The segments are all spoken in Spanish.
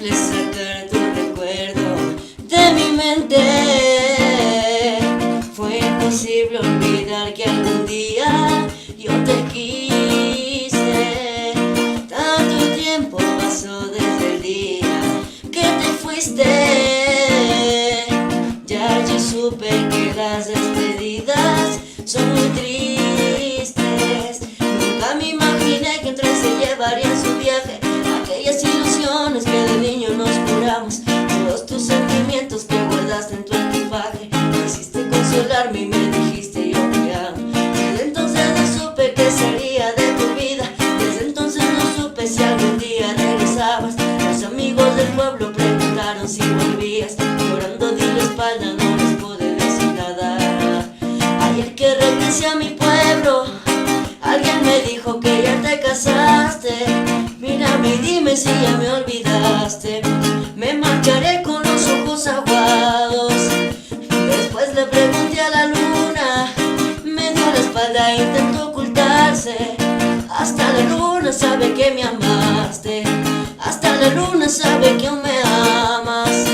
imposible sacar tu recuerdo de mi mente. Fue imposible olvidar que algún día yo te quise. Tanto tiempo pasó desde el día que te fuiste. Ya yo supe que las despedidas son muy tristes. Nunca me imaginé que entre se llevaría en su viaje aquellas ilusiones que de niño nos juramos, todos tus sentimientos que guardaste en tu equipaje. Quisiste consolarme y me dijiste yo te amo. Desde entonces no supe qué sería de tu vida. Desde entonces no supe si algún día regresabas. Los amigos del pueblo preguntaron si volvías. Llorando di la espalda, no les pude decir nada. Ayer que regresé a mi pueblo, alguien me dijo que ya te casaste. Mírame y dime si ya me olvidaste. Me marcharé con los ojos aguados. Después le pregunté a la luna, me dio la espalda e intentó ocultarse. Hasta la luna sabe que me amaste. Hasta la luna sabe que aún me amas.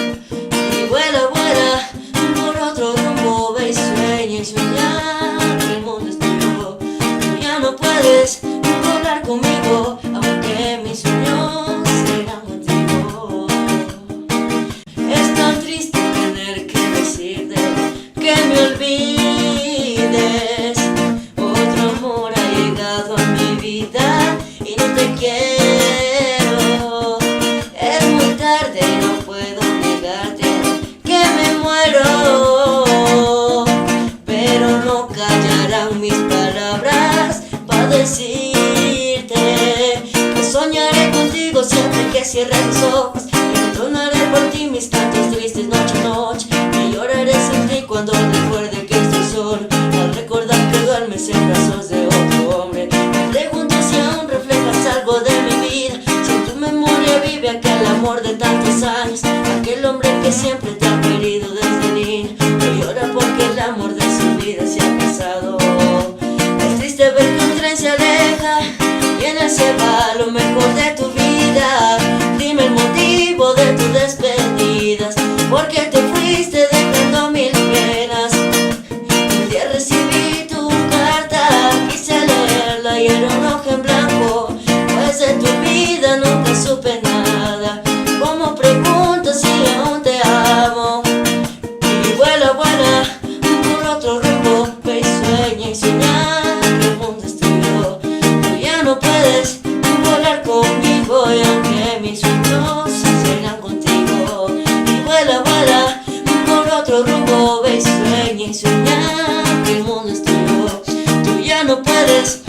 Y vuela, vuela por otro rumbo. Ve y sueña y sueña que el mundo es tuyo. Tú ya no puedes volar conmigo, aunque mis sueños serán contigo. Es tan triste tener que decirte que me olvides. Otro amor ha llegado a mi vida y no te quiero. Es muy tarde y no puedo negarte que me muero. Pero no callarán mis palabras para decirte que soñaré contigo siempre que cierre mis ojos. Y entonaré por ti mis cantos tristes noche a noche. Y lloraré sin ti cuando recuerde que estoy solo. Al recordar que duermes en brazos de otro hombre, me pregunto si aún reflejas algo de mi vida. Si en tu memoria vive aquel amor de tantos años, aquel hombre que siempre te ha querido desde niño. Que llora porque el amor de su vida se ha casado. Es triste ver que un tren se aleja y en él se va lo mejor de tu vida. Dime el motivo de tus despedidas, porque te fuiste dejando mil penas. Un día recibí tu carta, quise leerla y era un hoja en blanco, pues de tu vida nunca supe nada. Como pregunto si aún te amo. Y vuela, vuela por otro rumbo. Ve y sueña y sueña que el mundo es tuyo. Tú ya no puedes volar conmigo, y aunque mis sueños serán contigo. Y vuela, vuela por otro rumbo. Ve y sueña que el mundo es tuyo. Tú ya no puedes